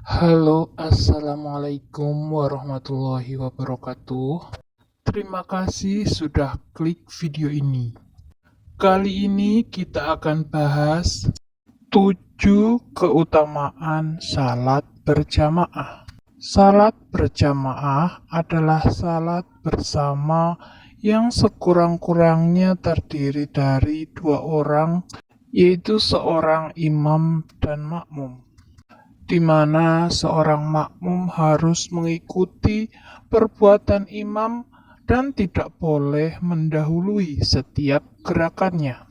Halo, assalamualaikum warahmatullahi wabarakatuh. Terima kasih sudah klik video ini. Kali ini kita akan bahas 7 keutamaan salat berjamaah. Salat berjamaah adalah salat bersama yang sekurang-kurangnya terdiri dari 2 orang, yaitu seorang imam dan makmum, di mana seorang makmum harus mengikuti perbuatan imam dan tidak boleh mendahului setiap gerakannya.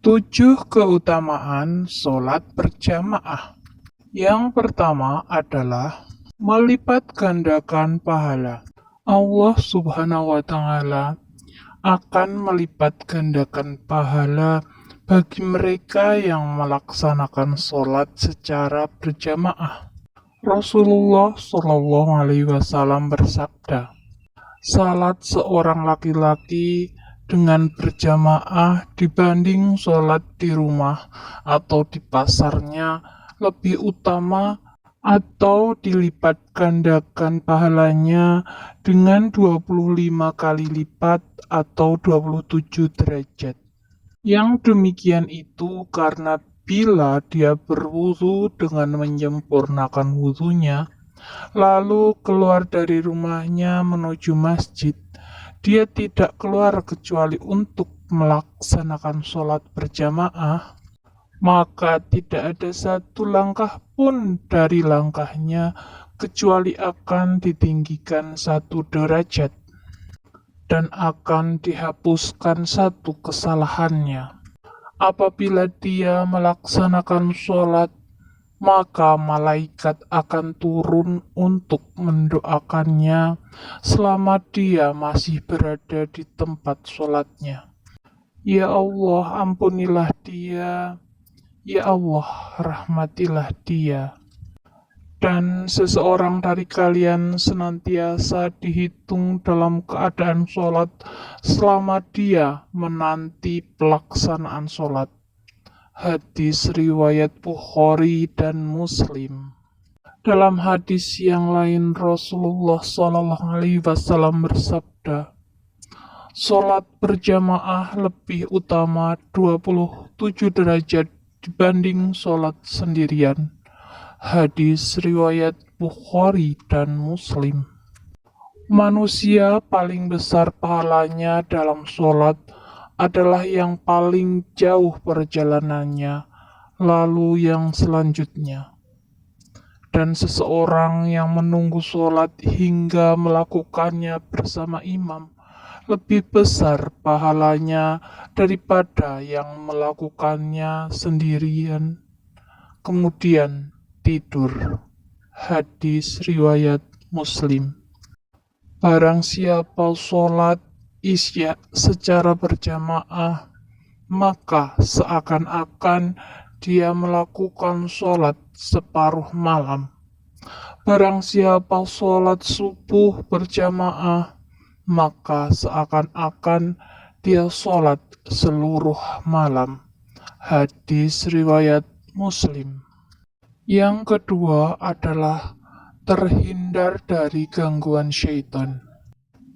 7 keutamaan sholat berjamaah. Yang pertama adalah melipat gandakan pahala. Allah Subhanahu wa Ta'ala akan melipat gandakan pahala bagi mereka yang melaksanakan sholat secara berjamaah. Rasulullah Shallallahu Alaihi Wasallam bersabda, salat seorang laki-laki dengan berjamaah dibanding sholat di rumah atau di pasarnya lebih utama atau dilipat gandakan pahalanya dengan 25 kali lipat atau 27 derajat. Yang demikian itu karena bila dia berwudu dengan menyempurnakan wudunya, lalu keluar dari rumahnya menuju masjid, dia tidak keluar kecuali untuk melaksanakan sholat berjamaah, maka tidak ada satu langkah pun dari langkahnya kecuali akan ditinggikan 1 derajat dan akan dihapuskan 1 kesalahannya. Apabila dia melaksanakan sholat, maka malaikat akan turun untuk mendoakannya selama dia masih berada di tempat sholatnya. Ya Allah, ampunilah dia. Ya Allah, rahmatilah dia. Dan seseorang dari kalian senantiasa dihitung dalam keadaan sholat selama dia menanti pelaksanaan sholat. Hadis riwayat Bukhari dan Muslim. Dalam hadis yang lain Rasulullah SAW bersabda, sholat berjamaah lebih utama 27 derajat dibanding sholat sendirian. Hadis riwayat Bukhari dan Muslim. Manusia paling besar pahalanya dalam sholat adalah yang paling jauh perjalanannya, lalu yang selanjutnya. Dan seseorang yang menunggu sholat hingga melakukannya bersama imam lebih besar pahalanya daripada yang melakukannya sendirian kemudian tidur. Hadis riwayat Muslim. Barang siapa sholat isya secara berjamaah, maka seakan-akan dia melakukan sholat separuh malam. Barang siapa sholat subuh berjamaah, maka seakan-akan dia sholat seluruh malam. Hadis riwayat Muslim. Yang kedua adalah terhindar dari gangguan syaitan.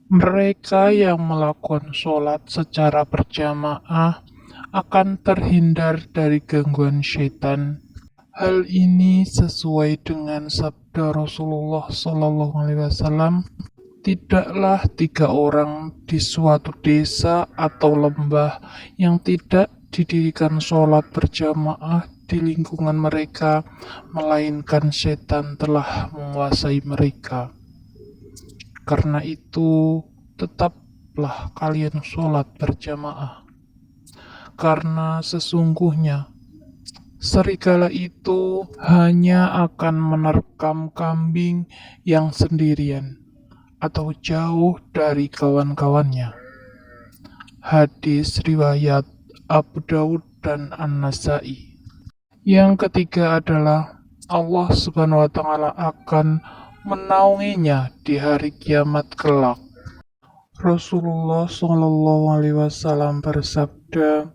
Mereka yang melakukan sholat secara berjamaah akan terhindar dari gangguan syaitan. Hal ini sesuai dengan sabda Rasulullah SAW, tidaklah 3 orang di suatu desa atau lembah yang tidak didirikan sholat berjamaah di lingkungan mereka, melainkan setan telah menguasai mereka. Karena itu, tetaplah kalian sholat berjamaah. Karena sesungguhnya serigala itu hanya akan menerkam kambing yang sendirian atau jauh dari kawan-kawannya. Hadis riwayat Abu Daud dan An-Nasai. Yang ketiga adalah Allah Subhanahu wa Ta'ala akan menaunginya di hari kiamat kelak. Rasulullah SAW bersabda,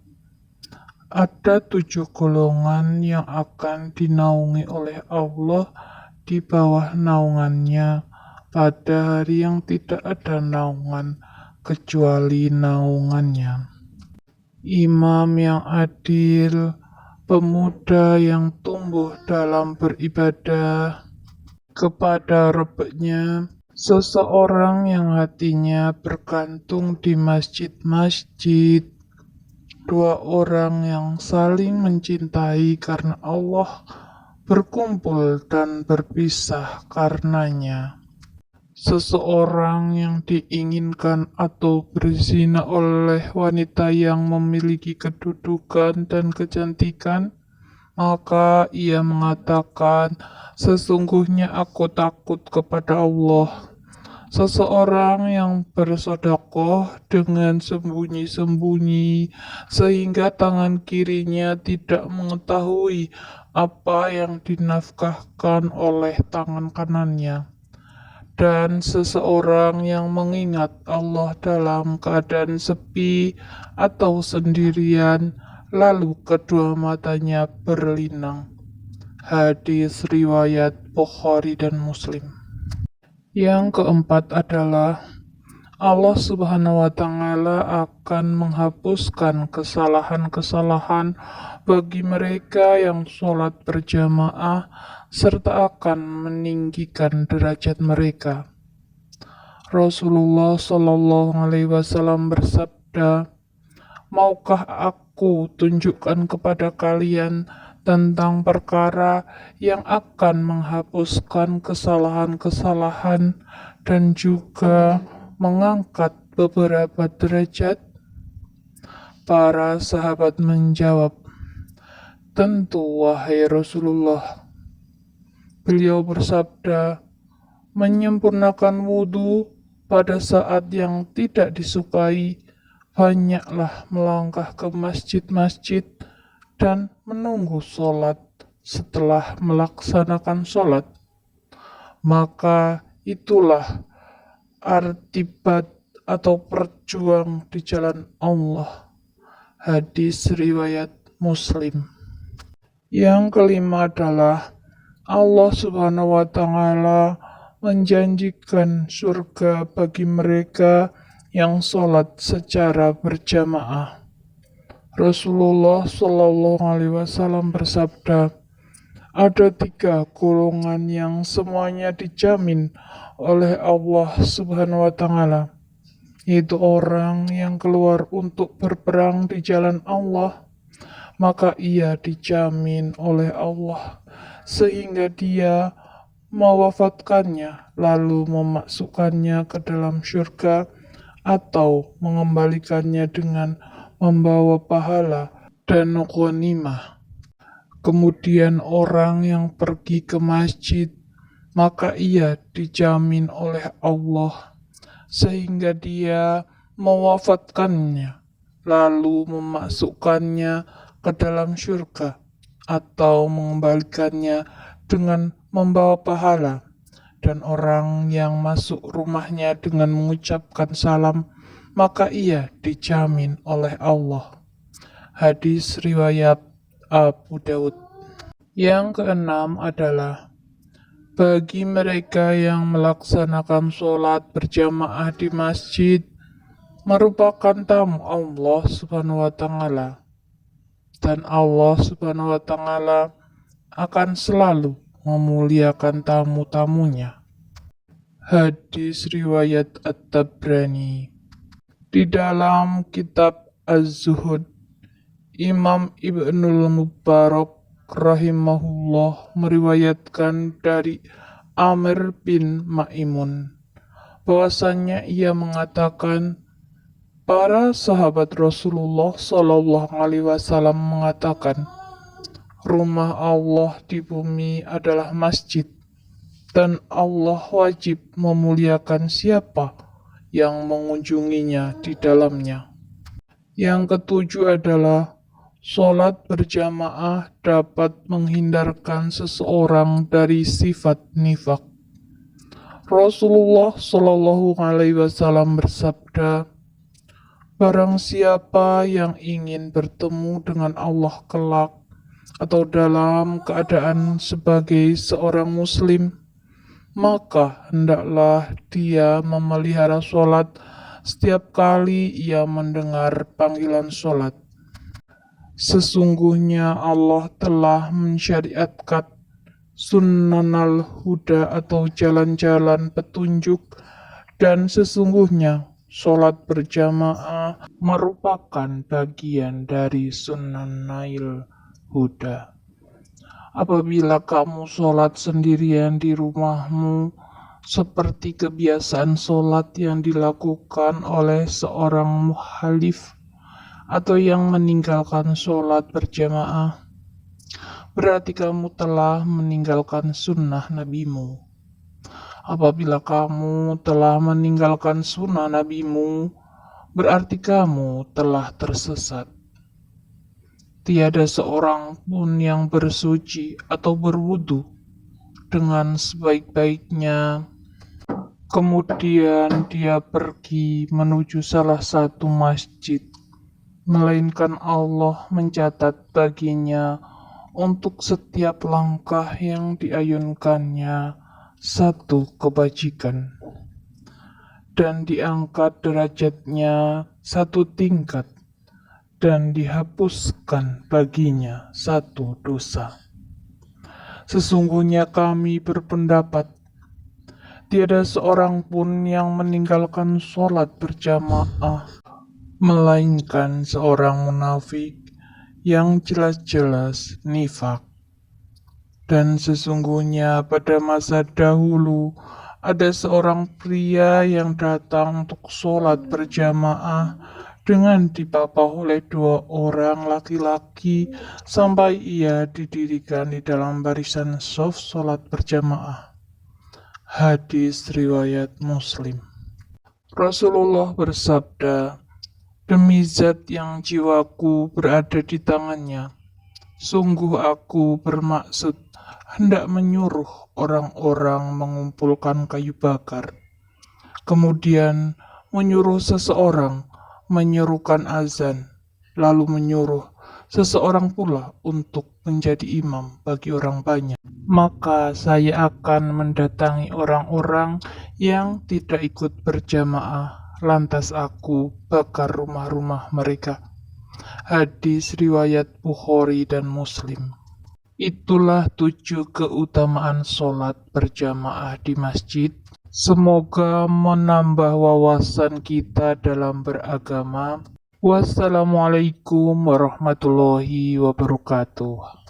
ada 7 golongan yang akan dinaungi oleh Allah di bawah naungannya pada hari yang tidak ada naungan kecuali naungannya. Imam yang adil, pemuda yang tumbuh dalam beribadah kepada Rabb-Nya, seseorang yang hatinya bergantung di masjid-masjid, dua orang yang saling mencintai karena Allah, berkumpul dan berpisah karenanya. Seseorang yang diinginkan atau berzina oleh wanita yang memiliki kedudukan dan kecantikan, maka ia mengatakan, "Sesungguhnya aku takut kepada Allah." Seseorang yang bersedekah dengan sembunyi-sembunyi sehingga tangan kirinya tidak mengetahui apa yang dinafkahkan oleh tangan kanannya. Dan seseorang yang mengingat Allah dalam keadaan sepi atau sendirian, lalu kedua matanya berlinang. Hadis riwayat Bukhari dan Muslim. Yang keempat adalah Allah Subhanahu wa Ta'ala akan menghapuskan kesalahan-kesalahan bagi mereka yang sholat berjamaah serta akan meninggikan derajat mereka. Rasulullah Shallallahu Alaihi Wasallam bersabda, "Maukah aku tunjukkan kepada kalian tentang perkara yang akan menghapuskan kesalahan-kesalahan dan juga mengangkat beberapa derajat?" Para sahabat menjawab, "Tentu, wahai Rasulullah." Beliau bersabda, "Menyempurnakan wudhu pada saat yang tidak disukai, banyaklah melangkah ke masjid-masjid dan menunggu sholat setelah melaksanakan sholat. Maka itulah artibat atau perjuang di jalan Allah." Hadis riwayat Muslim. Yang kelima adalah Allah Subhanahu wa Ta'ala menjanjikan surga bagi mereka yang sholat secara berjamaah. Rasulullah Shallallahu Alaihi Wasallam bersabda, "Ada 3 golongan yang semuanya dijamin oleh Allah Subhanahu wa Ta'ala, yaitu orang yang keluar untuk berperang di jalan Allah, maka ia dijamin oleh Allah sehingga dia mewafatkannya lalu memasukkannya ke dalam syurga atau mengembalikannya dengan membawa pahala dan ghanimah. Kemudian orang yang pergi ke masjid, maka ia dijamin oleh Allah sehingga dia mewafatkannya lalu memasukkannya ke dalam syurga atau mengembalikannya dengan membawa pahala. Dan orang yang masuk rumahnya dengan mengucapkan salam, maka ia dijamin oleh Allah. Hadis riwayat Abu Daud. Yang keenam adalah bagi mereka yang melaksanakan sholat berjamaah di masjid merupakan tamu Allah Subhanahu wa Ta'ala. Dan Allah Subhanahu wa Ta'ala akan selalu memuliakan tamu-tamunya. Hadis riwayat At-Tabrani. Di dalam kitab Az-Zuhud, Imam Ibnul Mubarak rahimahullah meriwayatkan dari Amr bin Maimun bahwasannya ia mengatakan, para sahabat Rasulullah Shallallahu Alaihi Wasallam mengatakan, rumah Allah di bumi adalah masjid, dan Allah wajib memuliakan siapa yang mengunjunginya di dalamnya. Yang ketujuh adalah sholat berjamaah dapat menghindarkan seseorang dari sifat nifak. Rasulullah Shallallahu Alaihi Wasallam bersabda, "Barang siapa yang ingin bertemu dengan Allah kelak, atau dalam keadaan sebagai seorang muslim, maka hendaklah dia memelihara sholat setiap kali ia mendengar panggilan sholat. Sesungguhnya Allah telah mensyariatkan sunnanal huda atau jalan-jalan petunjuk, dan sesungguhnya sholat berjamaah merupakan bagian dari sunnanil huda. Apabila kamu sholat sendirian di rumahmu, seperti kebiasaan sholat yang dilakukan oleh seorang muhalif atau yang meninggalkan sholat berjamaah, berarti kamu telah meninggalkan sunnah nabimu. Apabila kamu telah meninggalkan sunnah nabimu, berarti kamu telah tersesat. Tiada seorang pun yang bersuci atau berwudu dengan sebaik-baiknya, kemudian dia pergi menuju salah satu masjid, melainkan Allah mencatat baginya untuk setiap langkah yang diayunkannya satu kebajikan, dan diangkat derajatnya satu tingkat, dan dihapuskan baginya satu dosa. Sesungguhnya kami berpendapat, tiada seorang pun yang meninggalkan sholat berjamaah, melainkan seorang munafik yang jelas-jelas nifak. Dan sesungguhnya pada masa dahulu ada seorang pria yang datang untuk sholat berjamaah dengan dipapah oleh 2 orang laki-laki sampai ia didirikan di dalam barisan shaf sholat berjamaah. Hadis riwayat Muslim. Rasulullah bersabda, "Demi zat yang jiwaku berada di tangannya, sungguh aku bermaksud hendak menyuruh orang-orang mengumpulkan kayu bakar, kemudian menyuruh seseorang menyerukan azan, lalu menyuruh seseorang pula untuk menjadi imam bagi orang banyak. Maka saya akan mendatangi orang-orang yang tidak ikut berjamaah, lantas aku bakar rumah-rumah mereka." Hadis riwayat Bukhari dan Muslim. Itulah 7 keutamaan sholat berjamaah di masjid. Semoga menambah wawasan kita dalam beragama. Wassalamualaikum warahmatullahi wabarakatuh.